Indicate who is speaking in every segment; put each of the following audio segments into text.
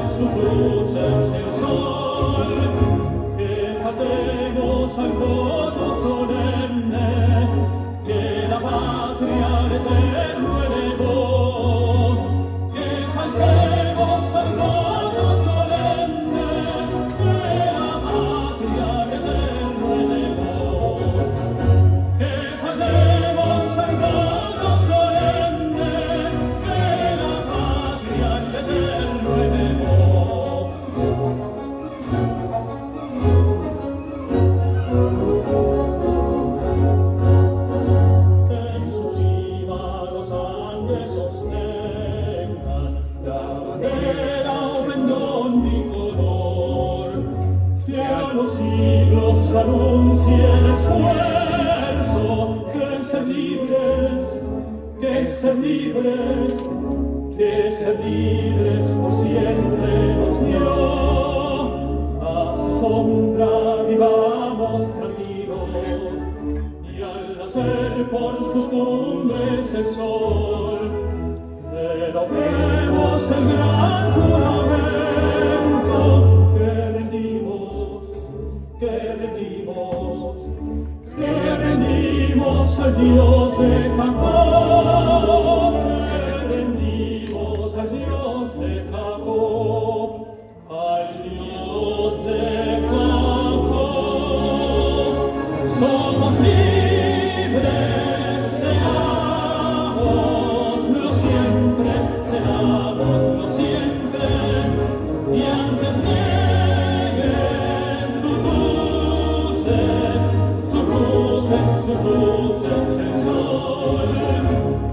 Speaker 1: sus luces el sol, que cantemos al voto solemne, que la patria al eterno elevó, que cantemos al voto solemne, que la patria al eterno elevó, que cantemos al voto solemne, que la patria al eterno elevó. En su cima los Andes sostengan la bandera o pendón bicolor, que a los siglos anuncie el esfuerzo, que ser libres, que ser libres, que ser libres por siempre nos dio. A su sombra vivamos tranquilos, y al nacer por sus cumbres el sol, renovemos el gran juramento que rendimos, que rendimos, que rendimos al Dios de Jacob, que rendimos al Dios de Jacob, al Dios de Jacob. Somos libres, seámoslo siempre, seámoslo siempre, y antes nieguen sus luces, sus luces, sus luces el sol,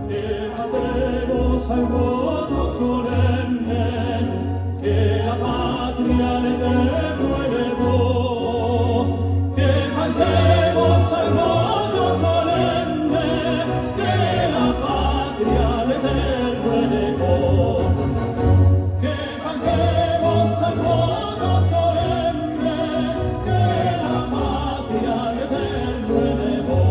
Speaker 1: que cantemos al voto solemne, que la patria al eterno elevó, que cantemos al voto solemne, que la patria al eterno elevó, que cantemos al voto solemne, que la patria al eterno elevó.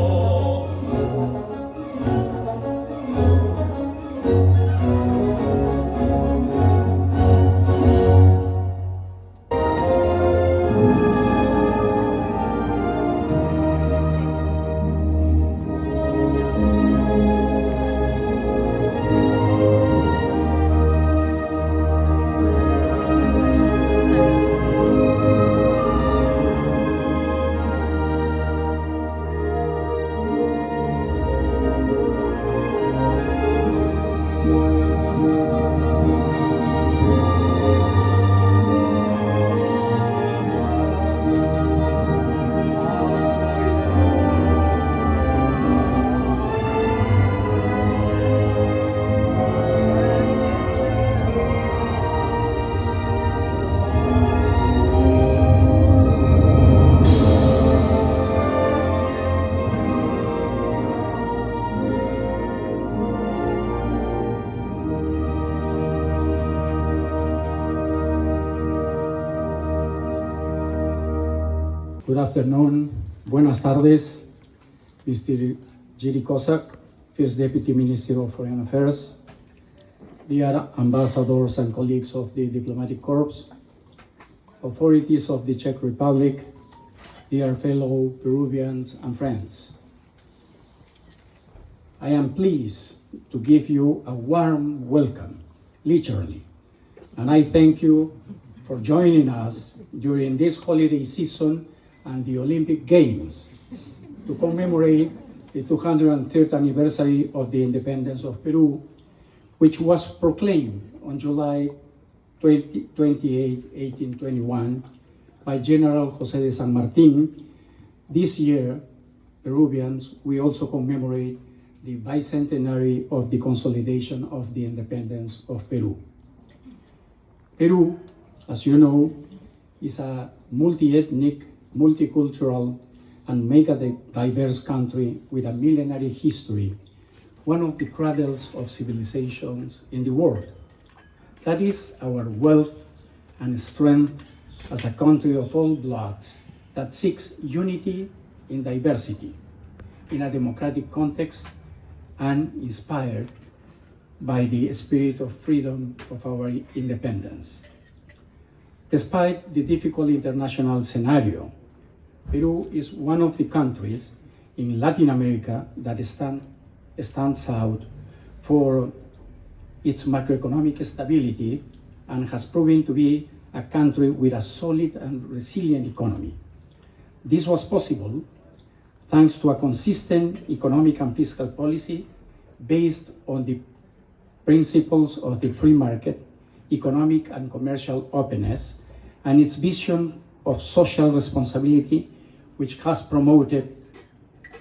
Speaker 2: Good afternoon, buenas tardes, Mr. Jiri Kosak, First Deputy Minister of Foreign Affairs, dear ambassadors and colleagues of the Diplomatic Corps, authorities of the Czech Republic, dear fellow Peruvians and friends. I am pleased to give you a warm welcome, literally, and I thank you for joining us during this holiday season and the Olympic Games to commemorate the 203rd anniversary of the independence of Peru, which was proclaimed on July 28, 1821 by General José de San Martín. This year, Peruvians, we also commemorate the bicentenary of the consolidation of the independence of Peru. Peru, as you know, is a multi-ethnic, multicultural, and mega-diverse country with a millenary history, one of the cradles of civilizations in the world. That is our wealth and strength as a country of all bloods that seeks unity in diversity, in a democratic context, and inspired by the spirit of freedom of our independence. Despite the difficult international scenario, Peru is one of the countries in Latin America that stands out for its macroeconomic stability and has proven to be a country with a solid and resilient economy. This was possible thanks to a consistent economic and fiscal policy based on the principles of the free market, economic and commercial openness, and its vision of social responsibility, which has promoted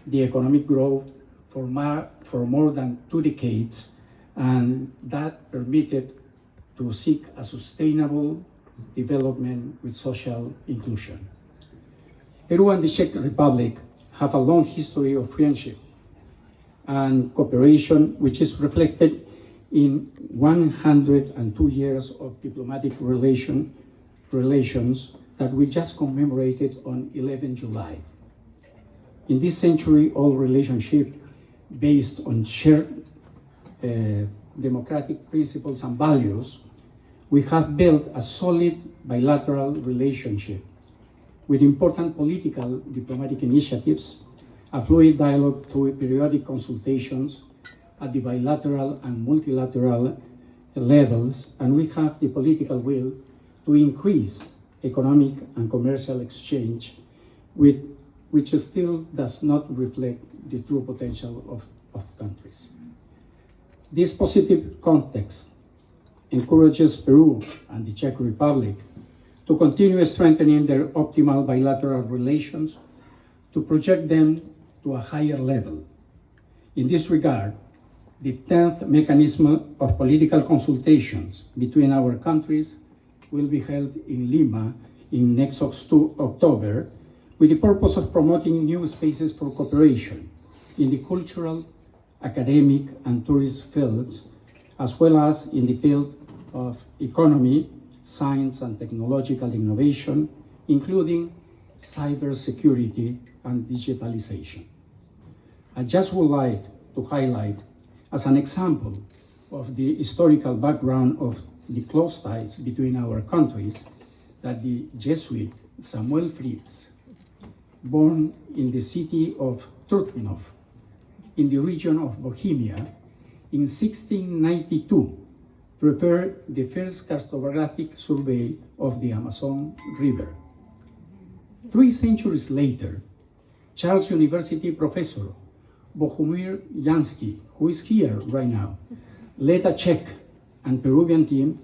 Speaker 2: the economic growth for more than 2 decades, and that permitted to seek a sustainable development with social inclusion. Peru and the Czech Republic have a long history of friendship and cooperation, which is reflected in 102 years of diplomatic relations that we just commemorated on 11 July. In this century-old relationship, based on shared democratic principles and values, we have built a solid bilateral relationship with important political diplomatic initiatives, a fluid dialogue through periodic consultations at the bilateral and multilateral levels, and we have the political will to increase economic and commercial exchange, which still does not reflect the true potential of countries. This positive context encourages Peru and the Czech Republic to continue strengthening their optimal bilateral relations, to project them to a higher level. In this regard, the 10th mechanism of political consultations between our countries will be held in Lima in next October, with the purpose of promoting new spaces for cooperation in the cultural, academic, and tourist fields, as well as in the field of economy, science, and technological innovation, including cybersecurity and digitalization. I just would like to highlight as an example of the historical background of the close ties between our countries that the Jesuit Samuel Fritz, born in the city of Trutnov in the region of Bohemia in 1692, prepared the first cartographic survey of the Amazon River. 3 centuries later, Charles University professor Bohumir Jansky, who is here right now, led a Czech and Peruvian team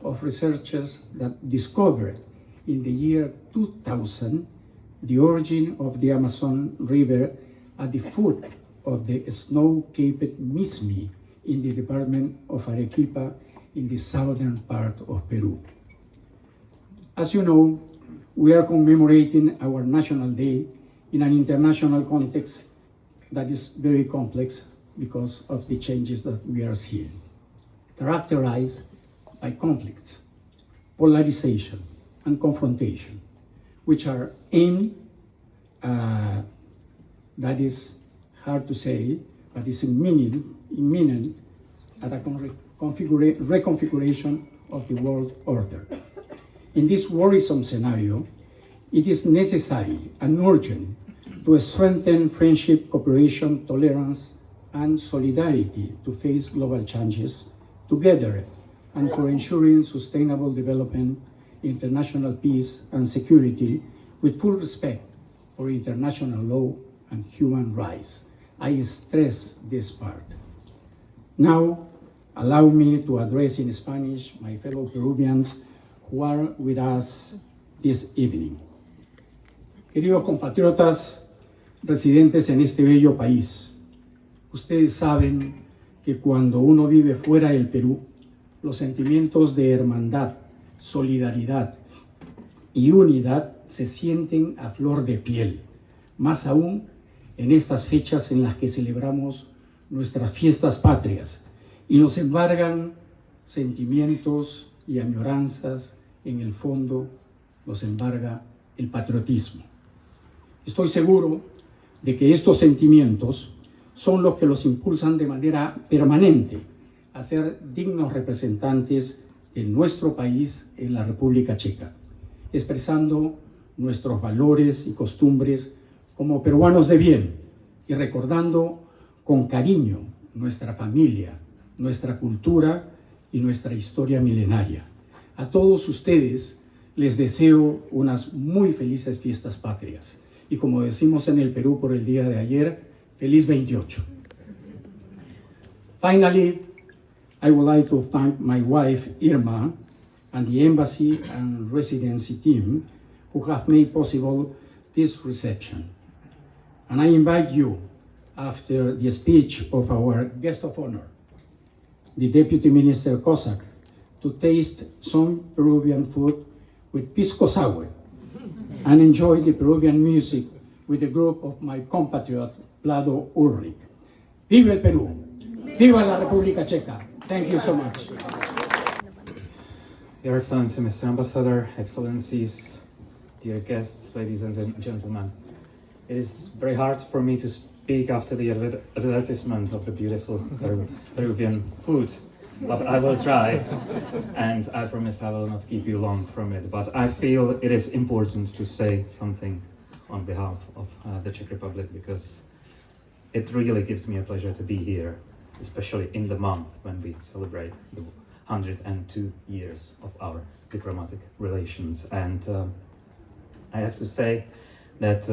Speaker 2: of researchers that discovered in the year 2000 the origin of the Amazon River at the foot of the snow-capped Mismi in the department of Arequipa in the southern part of Peru. As you know, we are commemorating our National Day in an international context that is very complex because of the changes that we are seeing, characterized by conflicts, polarization, and confrontation, which are aimed, that is hard to say, but is imminent at a reconfiguration of the world order. In this worrisome scenario, it is necessary and urgent to strengthen friendship, cooperation, tolerance, and solidarity to face global challenges together and for ensuring sustainable development, international peace and security with full respect for international law and human rights. I stress this part. Now, allow me to address in Spanish my fellow Peruvians who are with us this evening. Queridos compatriotas residentes en este bello país, ustedes saben que cuando uno vive fuera del Perú, los sentimientos de hermandad, solidaridad y unidad se sienten a flor de piel, más aún en estas fechas en las que celebramos nuestras fiestas patrias y nos embargan sentimientos y añoranzas, en el fondo nos embarga el patriotismo. Estoy seguro de que estos sentimientos son los que los impulsan de manera permanente a ser dignos representantes de nuestro país en la República Checa. expresando nuestros valores y costumbres como peruanos de bien y recordando con cariño nuestra familia, nuestra cultura y nuestra historia milenaria. A todos ustedes les deseo unas muy felices fiestas patrias y, como decimos en el Perú por el día de ayer, feliz 28. Finally, I would like to thank my wife Irma and the embassy and residency team who have made possible this reception. And I invite you, after the speech of our guest of honor, the Deputy Minister Cossack, to taste some Peruvian food with pisco sour and enjoy the Peruvian music with the group of my compatriot Vlado Ulrich. Viva el Perú! Viva la República Checa! Thank you so much.
Speaker 3: Your Excellency, Mr. Ambassador, Excellencies, dear guests, ladies and gentlemen. It is very hard for me to speak after the advertisement of the beautiful Peruvian food, but I will try, and I promise I will not keep you long from it. But I feel it is important to say something on behalf of the Czech Republic, because it really gives me a pleasure to be here, especially in the month when we celebrate the 102 years of our diplomatic relations. And I have to say that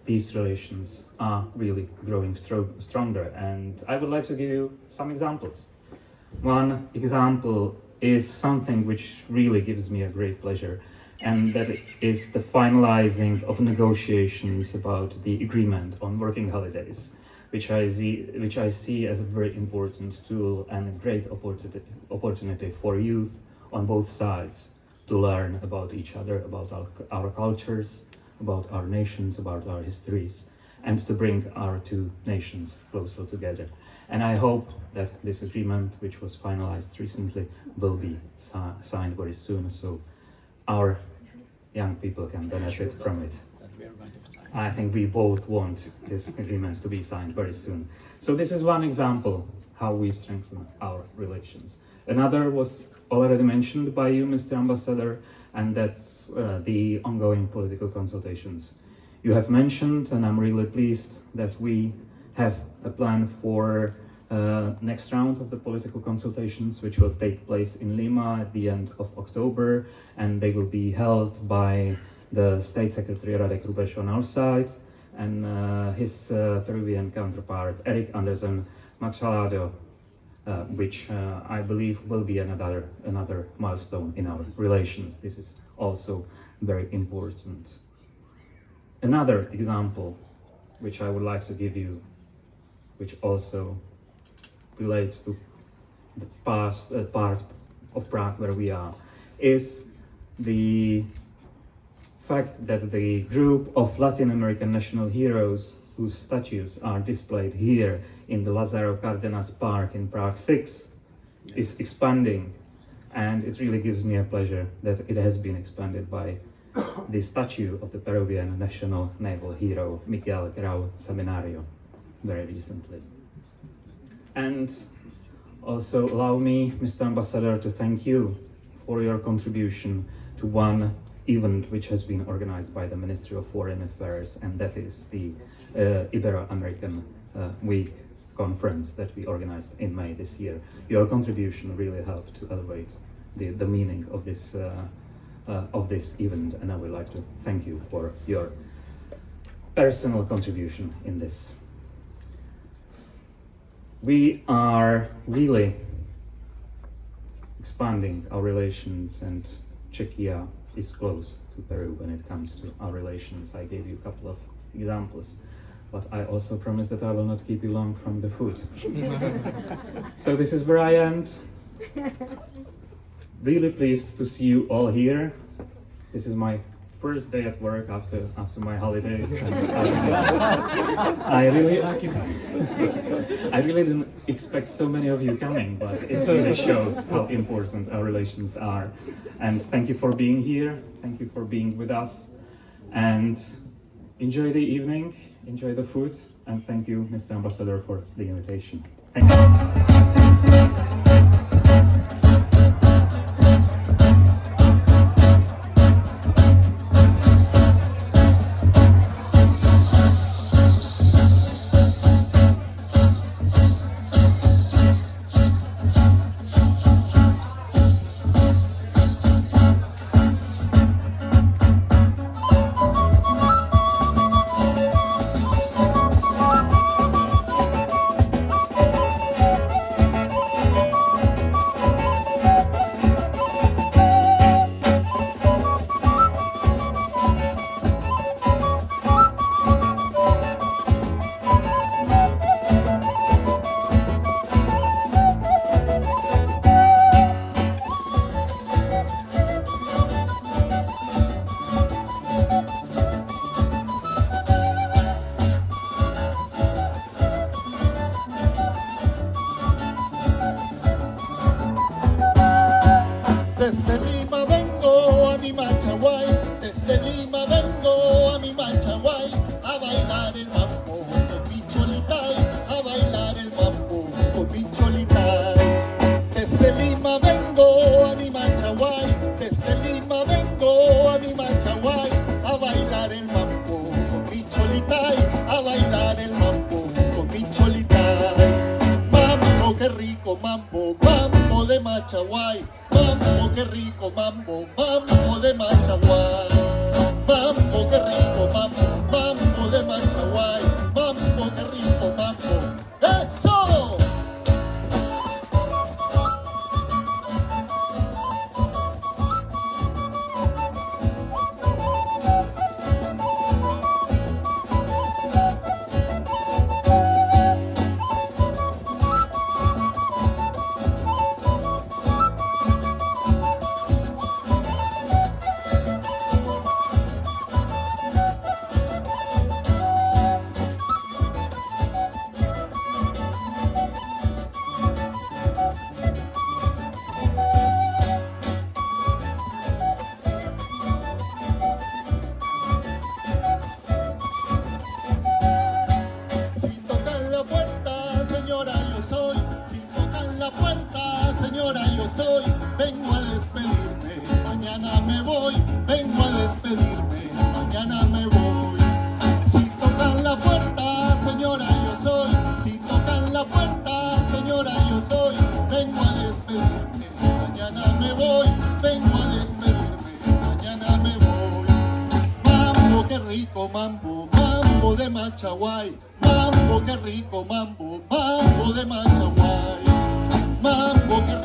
Speaker 3: these relations are really growing stronger, and I would like to give you some examples. One example is something which really gives me a great pleasure, and that is the finalizing of negotiations about the agreement on working holidays, which I see as a very important tool and a great opportunity for youth on both sides to learn about each other, about our cultures, about our nations, about our histories, and to bring our two nations closer together. And I hope that this agreement, which was finalized recently, will be signed very soon, so our young people can benefit from it. I think we both want this agreement to be signed very soon. So this is one example how we strengthen our relations. Another was already mentioned by you, Mr. Ambassador, and that's the ongoing political consultations. You have mentioned, and I'm really pleased that we have a plan for next round of the political consultations, which will take place in Lima at the end of October, and they will be held by the State Secretary Radek Rubesh on our side, and his Peruvian counterpart, Eric Anderson Machado, which I believe will be another milestone in our relations. This is also very important. Another example which I would like to give you, which also relates to the past part of Prague where we are, is the fact that the group of Latin American national heroes whose statues are displayed here in the Lázaro Cárdenas Park in Prague 6 is expanding, and it really gives me a pleasure that it has been expanded by the statue of the Peruvian national naval hero Miguel Grau Seminario very recently. And also allow me, Mr. Ambassador, to thank you for your contribution to one event which has been organized by the Ministry of Foreign Affairs, and that is the Ibero-American Week conference that we organized in May this year. Your contribution really helped to elevate the meaning of this event, and I would like to thank you for your personal contribution in this. We are really expanding our relations, and Czechia is close to Peru when it comes to our relations. I gave you a couple of examples, but I also promise that I will not keep you long from the food. So this is where I end. Really pleased to see you all here. This is my first day at work after my holidays. And I really didn't expect so many of you coming, but it really shows how important our relations are. And thank you for being here. Thank you for being with us. And enjoy the evening, enjoy the food, and thank you, Mr. Ambassador, for the invitation. Thank you.
Speaker 4: Desde Lima vengo a mi Machaguay, desde Lima vengo a mi Machaguay, a bailar el mambo con mi cholitay, a bailar el mambo con mi cholitay. Desde Lima vengo a mi Machaguay, desde Lima vengo a mi Machaguay, a bailar el mambo con mi cholitay, a bailar el mambo con mi cholitay. Mambo, qué rico mambo, mambo de Machaguay, mambo, qué rico mambo, mambo de Machaguay. Mambo, qué rico mambo, mambo de Machaguay, mambo, qué rico mambo. ¡Eso! Si tocan la puerta, señora, yo soy. Si tocan la puerta, señora, yo soy. Vengo a despedirme, mañana me voy. Vengo a despedirme, mañana me voy. Si tocan la puerta, señora, yo soy. Si tocan la puerta, señora, yo soy. Vengo a despedirme, mañana me voy. Vengo a despedirme, mañana me voy. Mambo, qué rico mambo, mambo de Machaguay. Mambo, qué rico mambo, mambo de Machaguay. Mambo, qué